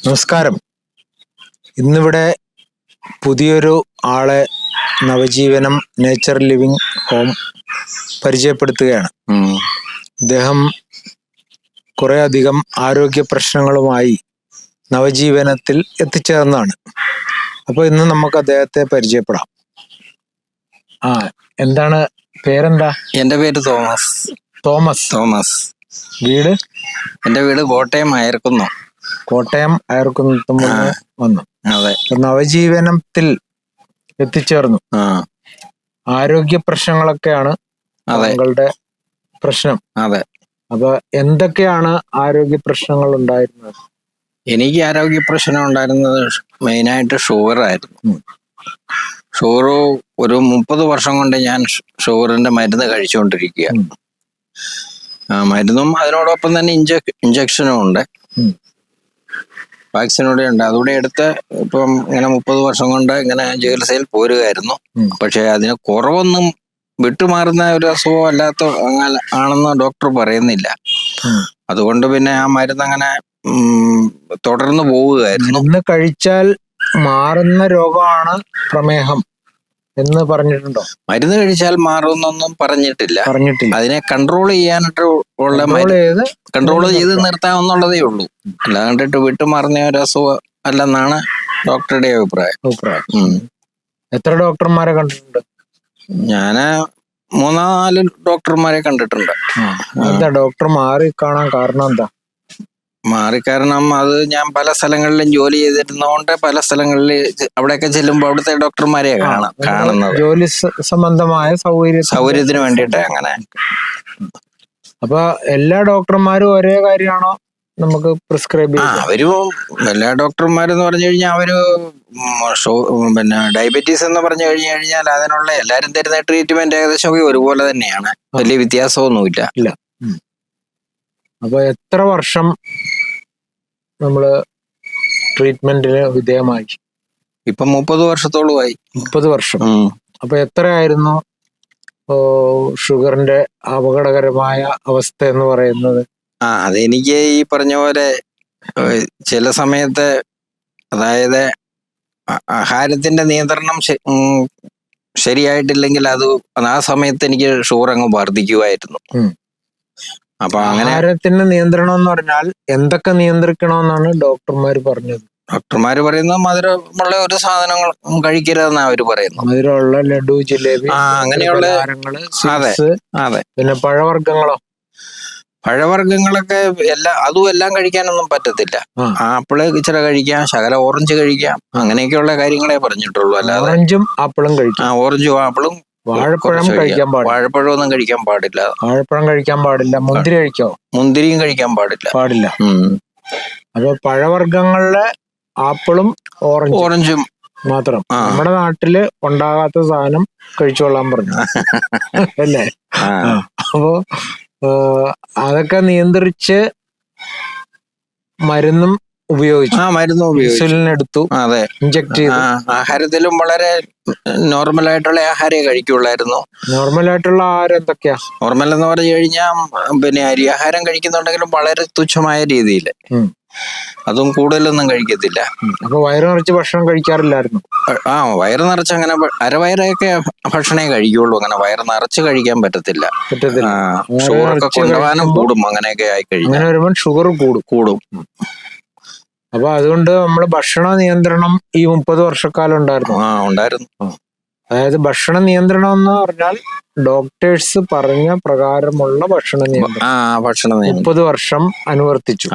നമസ്കാരം. ഇന്നിവിടെ പുതിയൊരു ആളെ നവജീവനം നേച്ചർ ലിവിങ് ഹോം പരിചയപ്പെടുത്തുകയാണ്. അദ്ദേഹം കുറെ അധികം ആരോഗ്യ പ്രശ്നങ്ങളുമായി നവജീവനത്തിൽ എത്തിച്ചേർന്നാണ്. അപ്പോൾ ഇന്ന് നമുക്ക് അദ്ദേഹത്തെ പരിചയപ്പെടാം. എന്താണ് പേരെന്താ? എന്റെ പേര് തോമസ്. തോമസ്. വീട്? എന്റെ വീട് കോട്ടയം അയർക്കുന്നം. കോട്ടയം അയർക്കുന്നത്തും വന്നു. അതെ. നവജീവനത്തിൽ എത്തിച്ചേർന്നു. ആരോഗ്യ പ്രശ്നങ്ങളൊക്കെയാണ് താങ്കളുടെ പ്രശ്നം. അതെ. അപ്പൊ എന്തൊക്കെയാണ് ആരോഗ്യ പ്രശ്നങ്ങൾ ഉണ്ടായിരുന്നത്? എനിക്ക് ആരോഗ്യ പ്രശ്നം ഉണ്ടായിരുന്നത് മെയിനായിട്ട് ഷുഗർ ആയിരുന്നു. ഷുഗർ ഒരു 30 വർഷം കൊണ്ട് ഞാൻ ഷുഗറിന്റെ മരുന്ന് കഴിച്ചുകൊണ്ടിരിക്കുക. മരുന്നും അതിനോടൊപ്പം തന്നെ ഇഞ്ചക്ഷനും ഉണ്ട്, വാക്സിനൂടെ ഉണ്ട്. അതുകൂടെ എടുത്ത് ഇപ്പം ഇങ്ങനെ 30 വർഷം കൊണ്ട് ഇങ്ങനെ ചികിത്സയിൽ പോരുകയായിരുന്നു. പക്ഷെ അതിന് കുറവൊന്നും വിട്ടുമാറുന്ന ഒരു അസുഖം അല്ലാത്ത ആണെന്ന് ഡോക്ടർ പറയുന്നില്ല. അതുകൊണ്ട് പിന്നെ ആ മരുന്ന് അങ്ങനെ തുടർന്ന് പോവുകയായിരുന്നു. മരുന്ന് കഴിച്ചാൽ മാറുന്ന രോഗമാണ് പ്രമേഹം എന്ന് പറഞ്ഞിട്ടുണ്ടോ? മരുന്ന് കഴിച്ചാൽ മാറുമെന്നൊന്നും പറഞ്ഞിട്ടില്ല. അതിനെ കൺട്രോൾ ചെയ്യാനായിട്ട് ഉള്ള കൺട്രോൾ ചെയ്ത് നിർത്താമെന്നുള്ളതേ ഉള്ളൂ. അല്ലാണ്ടിട്ട് വിട്ടുമാറുന്ന ഒരു അസുഖം അല്ലെന്നാണ് ഡോക്ടറുടെ അഭിപ്രായം. എത്ര ഡോക്ടർമാരെ കണ്ടിട്ടുണ്ട്? ഞാന് 3-4 ഡോക്ടർമാരെ കണ്ടിട്ടുണ്ട്. എന്താ ഡോക്ടർ മാറി കാണാൻ കാരണം എന്താ? കാരണം അത് ഞാൻ പല സ്ഥലങ്ങളിലും ജോലി ചെയ്തിരുന്നതുകൊണ്ട് പല സ്ഥലങ്ങളിൽ അവിടെയൊക്കെ ചെല്ലുമ്പോൾ അവിടുത്തെ ഡോക്ടർമാരെ കാണുന്നത് ജോലി സംബന്ധമായ സൗകര്യത്തിന് വേണ്ടിയിട്ട് അങ്ങനെ. അപ്പൊ എല്ലാ ഡോക്ടർമാരും ഒരേ കാര്യമാണോ നമുക്ക് പ്രിസ്ക്രൈബ് ചെയ്യാം? എല്ലാ ഡോക്ടർമാരെന്ന് പറഞ്ഞു കഴിഞ്ഞാൽ അവര് പിന്നെ ഡയബറ്റീസ് എന്ന് പറഞ്ഞു കഴിഞ്ഞാൽ അതിനുള്ള എല്ലാരും തരുന്ന ട്രീറ്റ്മെന്റ് ഏകദേശം ഒരുപോലെ തന്നെയാണ്. വലിയ വ്യത്യാസമൊന്നുമില്ല. അപ്പൊ എത്ര വർഷം നമ്മള് ട്രീറ്റ്മെന്റിന് വിധേയമായി? ഇപ്പൊ 30 വർഷത്തോളമായി. 30 വർഷം. അപ്പൊ എത്രയായിരുന്നു ഷുഗറിന്റെ അപകടകരമായ അവസ്ഥ എന്ന് പറയുന്നത്? അതെനിക്ക് ഈ പറഞ്ഞ പോലെ ചില സമയത്ത്, അതായത് ആഹാരത്തിന്റെ നിയന്ത്രണം ശരിയായിട്ടില്ലെങ്കിൽ അത് ആ സമയത്ത് എനിക്ക് ഷുഗർ അങ്ങ് വർദ്ധിക്കുമായിരുന്നു. അപ്പൊ അങ്ങനെ ആഹാരത്തിന്റെ നിയന്ത്രണം എന്ന് പറഞ്ഞാൽ എന്തൊക്കെ നിയന്ത്രിക്കണമെന്നാണ് ഡോക്ടർമാർ പറഞ്ഞത്? ഡോക്ടർമാര് പറയുന്നത് മധുരമുള്ള ഒരു സാധനങ്ങൾ കഴിക്കരുതെന്നാണ് അവര് പറയുന്നത്. മധുരമുള്ള ലഡു, ജിലേബി, അങ്ങനെയുള്ള. അതെ. പിന്നെ പഴവർഗ്ഗങ്ങളൊക്കെ അതും എല്ലാം കഴിക്കാനൊന്നും പറ്റത്തില്ല. ആപ്പിള് ഇച്ചിരി കഴിക്കാം, ശകലം ഓറഞ്ച് കഴിക്കാം, അങ്ങനെയൊക്കെയുള്ള കാര്യങ്ങളെ പറഞ്ഞിട്ടുള്ളൂ. അല്ലാതെ ഓറഞ്ചും ആപ്പിളും കഴിക്കാം. ഓറഞ്ചും ആപ്പിളും. വാഴപ്പഴം കഴിക്കാൻ പാടില്ല. വാഴപ്പഴമൊന്നും കഴിക്കാൻ പാടില്ല. വാഴപ്പഴം കഴിക്കാൻ പാടില്ല. മുന്തിരി കഴിക്കോ? മുന്തിരിയും കഴിക്കാൻ പാടില്ല. അപ്പൊ പഴവർഗ്ഗങ്ങളിലെ ആപ്പിളും ഓറഞ്ചും മാത്രം. നമ്മുടെ നാട്ടില് ഉണ്ടാകാത്ത സാധനം കഴിച്ചോളാൻ പറഞ്ഞു അല്ലേ? അപ്പോ അതൊക്കെ നിയന്ത്രിച്ച് മരുന്നും ഉപയോഗിച്ചു. ഇൻസുലിൻ എടുത്തു, ഇഞ്ചക്ട് ചെയ്തു. ആഹാരത്തിലും വളരെ നോർമൽ ആയിട്ടുള്ള ആഹാരമേ കഴിക്കുള്ളായിരുന്നു. നോർമൽ ആയിട്ടുള്ള ആഹാരം എന്തൊക്കെയാ? നോർമൽ എന്ന് പറഞ്ഞു കഴിഞ്ഞാൽ പിന്നെ അരി ആഹാരം കഴിക്കുന്നുണ്ടെങ്കിലും വളരെ തുച്ഛമായ രീതിയിൽ, അതും കൂടുതലൊന്നും കഴിക്കത്തില്ല. അപ്പൊ വയറ് നിറച്ച് ഭക്ഷണം കഴിക്കാറില്ലായിരുന്നു? വയറ് നിറച്ച് അങ്ങനെ അരവയറൊക്കെ ഭക്ഷണമേ കഴിക്കുള്ളൂ. അങ്ങനെ വയറ് നിറച്ച് കഴിക്കാൻ പറ്റത്തില്ല. ഷുഗറൊക്കെ കൊണ്ടുപോകാനും കൂടും. അങ്ങനെയൊക്കെ ആയി കഴിയും. അങ്ങനെ വരുമ്പോൾ ഷുഗർ കൂടും. അപ്പൊ അതുകൊണ്ട് നമ്മള് ഭക്ഷണ നിയന്ത്രണം ഈ 30 വർഷക്കാലം ഉണ്ടായിരുന്നു. അതായത് ഭക്ഷണ നിയന്ത്രണം എന്ന് പറഞ്ഞാൽ ഡോക്ടേഴ്സ് പറഞ്ഞ പ്രകാരമുള്ള ഭക്ഷണ നിയന്ത്രണം 30 വർഷം അനുവർത്തിച്ചു.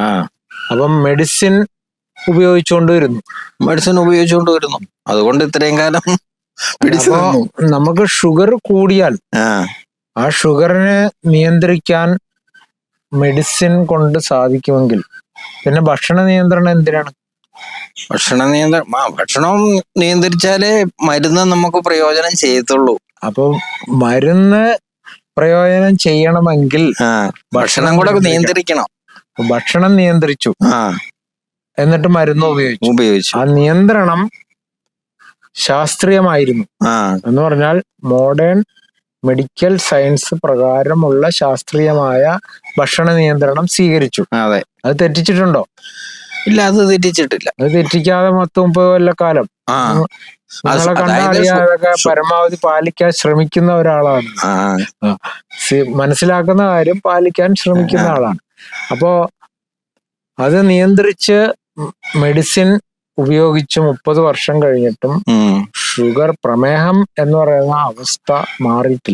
അപ്പം മെഡിസിൻ ഉപയോഗിച്ചുകൊണ്ടിരുന്നു. അതുകൊണ്ട് ഇത്രയും കാലം നമുക്ക് ഷുഗർ കൂടിയാൽ ആ ഷുഗറിനെ നിയന്ത്രിക്കാൻ മെഡിസിൻ കൊണ്ട് സാധിക്കുമെങ്കിൽ പിന്നെ ഭക്ഷണ നിയന്ത്രണം എന്തിനാണ്? ഭക്ഷണം നിയന്ത്രിച്ചാലേ മരുന്ന് നമുക്ക് പ്രയോജനം ചെയ്യത്തുള്ളൂ. അപ്പൊ മരുന്ന് പ്രയോജനം ചെയ്യണമെങ്കിൽ ഭക്ഷണം കൂടെ നിയന്ത്രിക്കണം. ഭക്ഷണം നിയന്ത്രിച്ചു, എന്നിട്ട് മരുന്ന് ഉപയോഗിച്ചു. ആ നിയന്ത്രണം ശാസ്ത്രീയമായിരുന്നു എന്ന് പറഞ്ഞാൽ മോഡേൺ മെഡിക്കൽ സയൻസ് പ്രകാരമുള്ള ശാസ്ത്രീയമായ ഭക്ഷണ നിയന്ത്രണം സ്വീകരിച്ചു. അത് തെറ്റിച്ചിട്ടുണ്ടോ? ഇല്ല, അത് തെറ്റിച്ചിട്ടില്ല. അത് തെറ്റിക്കാതെ 30 കൊല്ലക്കാലം ആ നിങ്ങളെ കണ്ടറിയാതൊക്കെ പരമാവധി പാലിക്കാൻ ശ്രമിക്കുന്ന ഒരാളാണ്. മനസ്സിലാക്കുന്ന കാര്യം പാലിക്കാൻ ശ്രമിക്കുന്ന ആളാണ്. അപ്പോ അത് നിയന്ത്രിച്ച് മെഡിസിൻ ഉപയോഗിച്ച് 30 വർഷം കഴിഞ്ഞിട്ടും ഷുഗർ, പ്രമേഹം എന്ന് പറയുന്ന അവസ്ഥ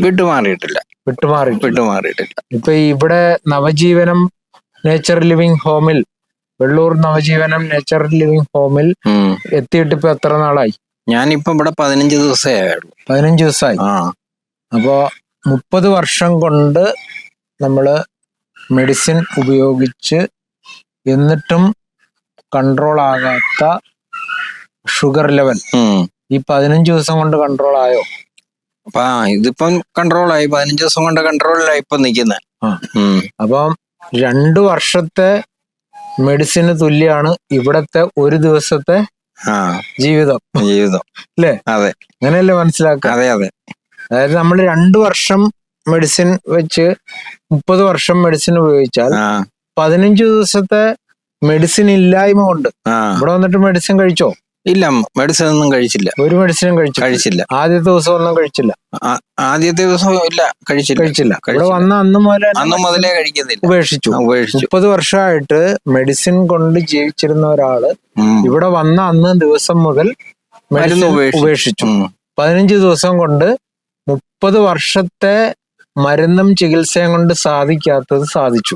വിട്ടുമാറിയിട്ടില്ല. ഇപ്പൊ ഇവിടെ നവജീവനം നേച്ചർ ലിവിംഗ് ഹോമിൽ, വെള്ളൂർ നവജീവനം നേച്ചർ ലിവിംഗ് ഹോമിൽ എത്തിയിട്ട് ഇപ്പൊ എത്ര നാളായി? ഞാനിപ്പോ ഇവിടെ 15 ദിവസമേ ആയുള്ളൂ. 15 ദിവസമായി. അപ്പോ 30 വർഷം കൊണ്ട് നമ്മള് മെഡിസിൻ ഉപയോഗിച്ച് എന്നിട്ടും കൺട്രോൾ ആകാത്ത ഷുഗർ ലെവൽ ഈ 15 ദിവസം കൊണ്ട് കൺട്രോൾ ആയോ? ഇതിപ്പം കൺട്രോളായി, 15 ദിവസം കൊണ്ട് കൺട്രോളിലായി ഇപ്പൊ നിൽക്കുന്നത്. അപ്പം 2 വർഷത്തെ മെഡിസിന് തുല്യാണ് ഇവിടത്തെ ഒരു ദിവസത്തെ ജീവിതം അല്ലേ? അതെ, അങ്ങനെയല്ലേ മനസ്സിലാക്കുക? അതെ. അതായത് നമ്മൾ 2 വർഷം മെഡിസിൻ വെച്ച് 30 വർഷം മെഡിസിൻ ഉപയോഗിച്ചാൽ 15 ദിവസത്തെ മെഡിസിൻ ഇല്ലായ്മ കൊണ്ട് ഇവിടെ വന്നിട്ട് മെഡിസിൻ കഴിച്ചോ? ഇല്ല, മെഡിസിൻ ഒന്നും കഴിച്ചില്ല. ഒരു മെഡിസിനും കഴിച്ചില്ല. ആദ്യത്തെ ദിവസം ഒന്നും കഴിച്ചില്ല. ആദ്യത്തെ ദിവസം ഇല്ല, കഴിച്ചില്ല. ഇവിടെ വന്ന അന്ന് മുതലേ കഴിക്കുന്നില്ല, ഉപേക്ഷിച്ചു. 30 വർഷമായിട്ട് മെഡിസിൻ കൊണ്ട് ജീവിച്ചിരുന്ന ഒരാള് ഇവിടെ വന്ന അന്ന് ദിവസം മുതൽ മെഡിസിൻ ഉപേക്ഷിച്ചു. 15 ദിവസം കൊണ്ട് 30 വർഷത്തെ മരുന്നും ചികിത്സയും കൊണ്ട് സാധിക്കാത്തത് സാധിച്ചു.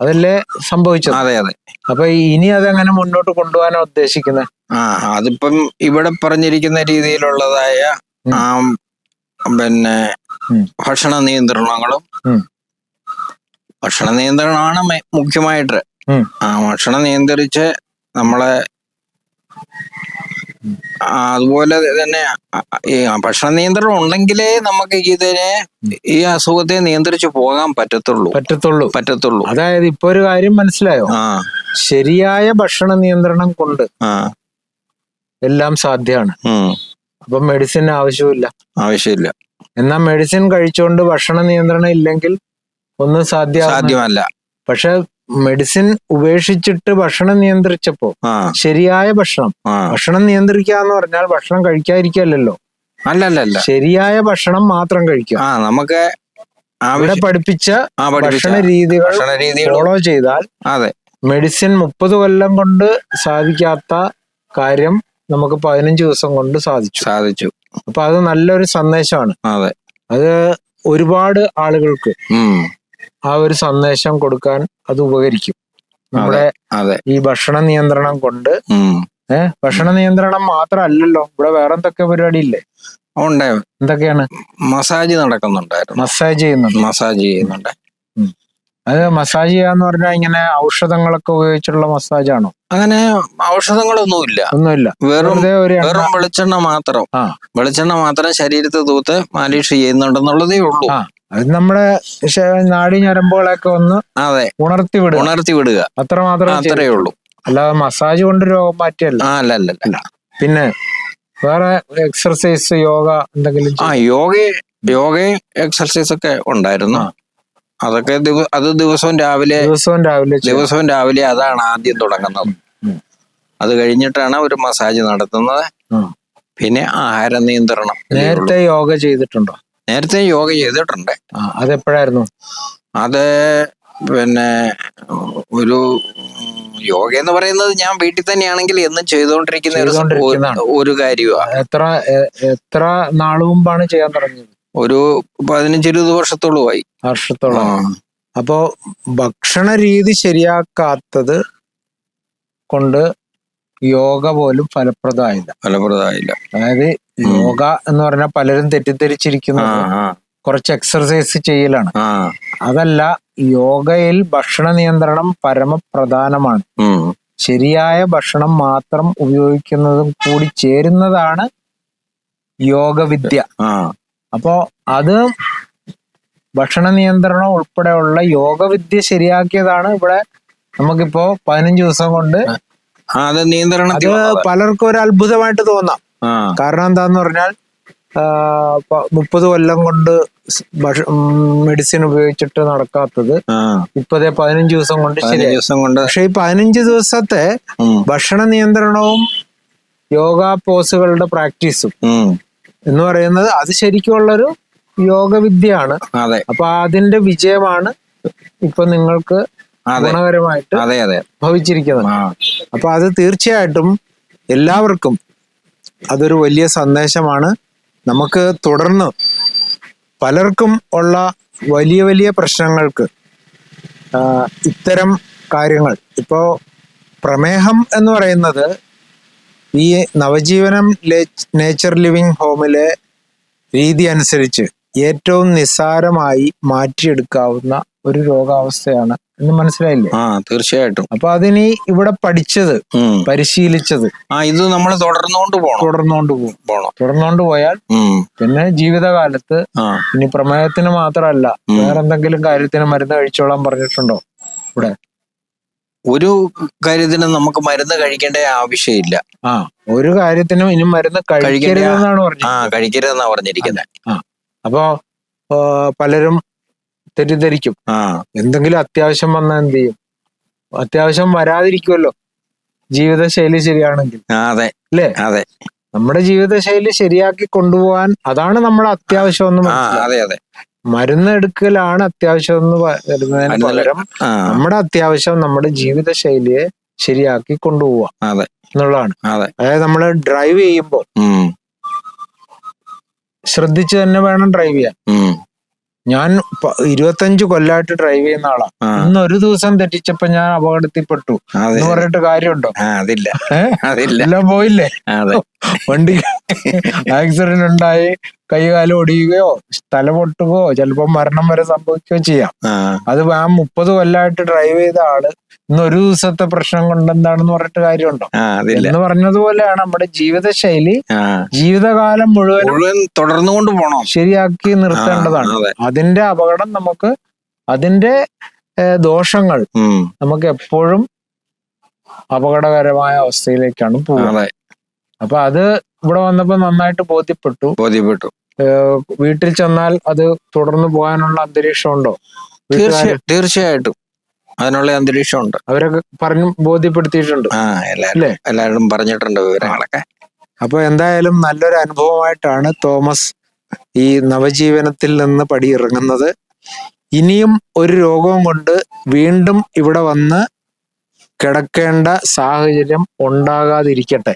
അതല്ലേ സംഭവിച്ചത്? അതെ. അപ്പൊ ഇനി അതെങ്ങനെ മുന്നോട്ട് കൊണ്ടുപോകാനാ ഉദ്ദേശിക്കുന്നത്? അതിപ്പം ഇവിടെ പറഞ്ഞിരിക്കുന്ന രീതിയിലുള്ളതായ പിന്നെ ഭക്ഷണ നിയന്ത്രണമാണ് മുഖ്യമായിട്ട്. ഭക്ഷണം നിയന്ത്രിച്ച് നമ്മളെ അതുപോലെ തന്നെ ഈ ഭക്ഷണ നിയന്ത്രണം ഉണ്ടെങ്കിലേ നമുക്ക് ഈ അസുഖത്തെ നിയന്ത്രിച്ചു പോകാൻ പറ്റത്തുള്ളൂ. അതായത് ഇപ്പൊ ഒരു കാര്യം മനസ്സിലായോ? ശരിയായ ഭക്ഷണ നിയന്ത്രണം കൊണ്ട് എല്ലാം സാധ്യമാണ്. അപ്പൊ മെഡിസിൻ ആവശ്യമില്ല. എന്നാൽ മെഡിസിൻ കഴിച്ചുകൊണ്ട് ഭക്ഷണ നിയന്ത്രണം ഇല്ലെങ്കിൽ ഒന്നും സാധ്യമല്ല. പക്ഷെ മെഡിസിൻ ഉപേക്ഷിച്ചിട്ട് ഭക്ഷണം നിയന്ത്രിച്ചപ്പോ ശരിയായ ഭക്ഷണം നിയന്ത്രിക്കുക എന്ന് പറഞ്ഞാൽ ഭക്ഷണം കഴിക്കാതിരിക്കല്ലോ. അല്ലല്ല, ശരിയായ ഭക്ഷണം മാത്രം കഴിക്കുക. നമുക്ക് അവിടെ പഠിപ്പിച്ച ഭക്ഷണ രീതികൾ ഫോളോ ചെയ്താൽ മെഡിസിൻ 30 കൊല്ലം കൊണ്ട് സാധിക്കാത്ത കാര്യം നമുക്ക് 15 ദിവസം കൊണ്ട് സാധിച്ചു. അപ്പൊ അത് നല്ലൊരു സന്ദേശമാണ്. അത് ഒരുപാട് ആളുകൾക്ക് ആ ഒരു സന്ദേശം കൊടുക്കാൻ അത് ഉപകരിക്കും. നമ്മുടെ ഈ ഭക്ഷണ നിയന്ത്രണം കൊണ്ട് ഭക്ഷണ നിയന്ത്രണം മാത്രമല്ലല്ലോ, ഇവിടെ വേറെ എന്തൊക്കെ പരിപാടി ഇല്ലേ? ഉണ്ട്. എന്തൊക്കെയാണ്? മസാജ് നടക്കുന്നുണ്ടായിരുന്നു. മസാജ് ചെയ്യുന്നുണ്ട്. അത് മസാജ് ചെയ്യാന്ന് പറഞ്ഞാൽ ഇങ്ങനെ ഔഷധങ്ങളൊക്കെ ഉപയോഗിച്ചുള്ള മസാജാണോ? അങ്ങനെ ഔഷധങ്ങളൊന്നുമില്ല. വെറും വെളിച്ചെണ്ണ മാത്രം ശരീരത്തെ തൂത്ത് മാലിഷ് ചെയ്യുന്നുണ്ടെന്നുള്ളതേ ഉള്ളൂ. അത് നമ്മുടെ നാഡി ഞരമ്പുകളൊക്കെ ഒന്ന് ഉണർത്തി വിടുക, അത്രേ ഉള്ളൂ. അല്ലാതെ മസാജ് കൊണ്ട് രോഗം മാറ്റിയല്ല. അല്ല. പിന്നെ വേറെ എക്സർസൈസ്, യോഗ എന്തെങ്കിലും? യോഗ എക്സർസൈസ് ഒക്കെ ഉണ്ടായിരുന്നു. അതൊക്കെ ദിവസവും രാവിലെ അതാണ് ആദ്യം തുടങ്ങുന്നത്. അത് കഴിഞ്ഞിട്ടാണ് ഒരു മസാജ് നടത്തുന്നത്. പിന്നെ ആഹാര നിയന്ത്രണം. നേരത്തെ യോഗ ചെയ്തിട്ടുണ്ടോ? നേരത്തെ യോഗ ചെയ്തിട്ടുണ്ട്. അതെപ്പോഴായിരുന്നു? അത് പിന്നെ ഒരു യോഗ എന്ന് പറയുന്നത് ഞാൻ വീട്ടിൽ തന്നെയാണെങ്കിൽ എന്നും ചെയ്തുകൊണ്ടിരിക്കുന്ന ഒരു കാര്യമാണ്. എത്ര നാളു മുമ്പാണ് ചെയ്യാൻ തുടങ്ങിയത്? ഒരു 15-20 വർഷത്തോളമായി. അപ്പോ ഭക്ഷണ രീതി ശരിയാക്കാത്തത് കൊണ്ട് യോഗ പോലും ഫലപ്രദമായില്ല. അതായത് യോഗ എന്ന് പറഞ്ഞാൽ പലരും തെറ്റിദ്ധരിച്ചിരിക്കുന്നത് കുറച്ച് എക്സർസൈസ് ചെയ്യലാണ്. അതല്ല, യോഗയിൽ ഭക്ഷണ നിയന്ത്രണം പരമപ്രധാനമാണ്. ശരിയായ ഭക്ഷണം മാത്രം ഉപയോഗിക്കുന്നതും കൂടി ചേരുന്നതാണ് യോഗവിദ്യ. അപ്പോ അത് ഭക്ഷണ നിയന്ത്രണം ഉൾപ്പെടെയുള്ള യോഗവിദ്യ ശരിയാക്കിയതാണ് ഇവിടെ നമുക്കിപ്പോ 15 ദിവസം കൊണ്ട്. അത് പലർക്കും ഒരു അത്ഭുതമായിട്ട് തോന്നാം. കാരണം എന്താന്ന് പറഞ്ഞാൽ 30 കൊല്ലം കൊണ്ട് മെഡിസിൻ ഉപയോഗിച്ചിട്ട് നടക്കാത്തത് ഇപ്പൊ 15 ദിവസം കൊണ്ട് ശരിയായി. പക്ഷെ ഈ 15 ദിവസത്തെ ഭക്ഷണ നിയന്ത്രണവും യോഗ പോസുകളുടെ പ്രാക്ടീസും എന്ന് പറയുന്നത് അത് ശരിക്കുള്ളൊരു യോഗവിദ്യയാണ്. അപ്പൊ അതിന്റെ വിജയമാണ് ഇപ്പൊ നിങ്ങൾക്ക് ഗുണകരമായിട്ട് ഭവിച്ചിരിക്കുന്നത്. അപ്പൊ അത് തീർച്ചയായിട്ടും എല്ലാവർക്കും അതൊരു വലിയ സന്ദേശമാണ്. നമുക്ക് തുടർന്ന് പലർക്കും ഉള്ള വലിയ വലിയ പ്രശ്നങ്ങൾക്ക് ഇത്തരം കാര്യങ്ങൾ, ഇപ്പോ പ്രമേഹം എന്ന് പറയുന്നത് ഈ നവജീവനം നേച്ചർ ലിവിങ് ഹോമിലെ രീതി അനുസരിച്ച് ഏറ്റവും നിസ്സാരമായി മാറ്റിയെടുക്കാവുന്ന ഒരു രോഗാവസ്ഥയാണ് എന്ന് മനസ്സിലായില്ലേ? തീർച്ചയായിട്ടും. അപ്പൊ അതിനി ഇവിടെ പഠിച്ചത്, പരിശീലിച്ചത് ഇത് നമ്മൾ തുടർന്നുകൊണ്ട് പോയാൽ പിന്നെ ജീവിതകാലത്ത് ഇനി പ്രമേഹത്തിന് മാത്രമല്ല വേറെ എന്തെങ്കിലും കാര്യത്തിന് മരുന്ന് കഴിച്ചോളാൻ പറഞ്ഞിട്ടുണ്ടോ ഇവിടെ? ഒരു കാര്യത്തിനും നമുക്ക് മരുന്ന് കഴിക്കേണ്ട ആവശ്യമില്ല. ഒരു കാര്യത്തിനും ഇനി മരുന്ന് കഴിക്കരുതെന്നാണ് പറഞ്ഞിരിക്കുന്നത്. അപ്പോ പലരും തെറ്റിദ്ധരിക്കും, എന്തെങ്കിലും അത്യാവശ്യം വന്നാൽ എന്ത് ചെയ്യും? അത്യാവശ്യം വരാതിരിക്കുമല്ലോ ജീവിതശൈലി ശരിയാണെങ്കിൽ, അല്ലേ? നമ്മുടെ ജീവിതശൈലി ശരിയാക്കി കൊണ്ടുപോകാൻ അതാണ് നമ്മുടെ അത്യാവശ്യം എന്ന് മനസ്സിലാക്കുക. മരുന്ന് എടുക്കലാണ് അത്യാവശ്യം എന്ന് വരുന്നതിന് പകരം നമ്മുടെ അത്യാവശ്യം നമ്മുടെ ജീവിതശൈലിയെ ശരിയാക്കി കൊണ്ടുപോവാ എന്നുള്ളതാണ്. അതായത് നമ്മള് ഡ്രൈവ് ചെയ്യുമ്പോൾ ശ്രദ്ധിച്ച് തന്നെ വേണം ഡ്രൈവ് ചെയ്യാൻ. ഞാൻ 25 കൊല്ലമായിട്ട് ഡ്രൈവ് ചെയ്യുന്ന ആളാ. ഇന്ന് ഒരു ദിവസം തെറ്റിച്ചപ്പോ ഞാൻ അപകടത്തിൽപ്പെട്ടു എന്ന് പറഞ്ഞിട്ട് കാര്യമുണ്ടോ? എല്ലാം പോയില്ലേ? വണ്ടി ആക്സിഡന്റ് ഉണ്ടായി കൈകാലം ഒടിയുകയോ തല പൊട്ടുകയോ ചിലപ്പോ മരണം വരെ സംഭവിക്കുകയോ ചെയ്യാം. അത് ആ 30 കൊല്ലമായിട്ട് ഡ്രൈവ് ചെയ്ത ആള് ഇന്ന് ഒരു ദിവസത്തെ പ്രശ്നം കൊണ്ട് എന്താണെന്ന് പറഞ്ഞിട്ട് കാര്യമുണ്ടോ? എന്ന് പറഞ്ഞതുപോലെയാണ് നമ്മുടെ ജീവിതശൈലി ജീവിതകാലം മുഴുവൻ തുടർന്നുകൊണ്ട് പോകണം, ശരിയാക്കി നിർത്തേണ്ടതാണ്. അതിന്റെ അപകടം നമുക്ക്, അതിന്റെ ദോഷങ്ങൾ നമുക്ക് എപ്പോഴും അപകടകരമായ അവസ്ഥയിലേക്കാണ് പോകുന്നത്. അപ്പൊ അത് ഇവിടെ വന്നപ്പോ നന്നായിട്ട് ബോധ്യപ്പെട്ടു. വീട്ടിൽ ചെന്നാൽ അത് തുടർന്ന് പോകാനുള്ള അന്തരീക്ഷം ഉണ്ടോ? തീർച്ചയായിട്ടും അതിനുള്ള അന്തരീക്ഷമുണ്ട്. അവരൊക്കെ പറഞ്ഞു ബോധ്യപ്പെടുത്തിയിട്ടുണ്ട്, എല്ലാവരും പറഞ്ഞിട്ടുണ്ട് വിവരങ്ങളൊക്കെ. അപ്പൊ എന്തായാലും നല്ലൊരു അനുഭവമായിട്ടാണ് തോമസ് ഈ നവജീവനത്തിൽ നിന്ന് പടിയിറങ്ങുന്നത്. ഇനിയും ഒരു രോഗവും കൊണ്ട് വീണ്ടും ഇവിടെ വന്ന് കിടക്കേണ്ട സാഹചര്യം ഉണ്ടാകാതിരിക്കട്ടെ.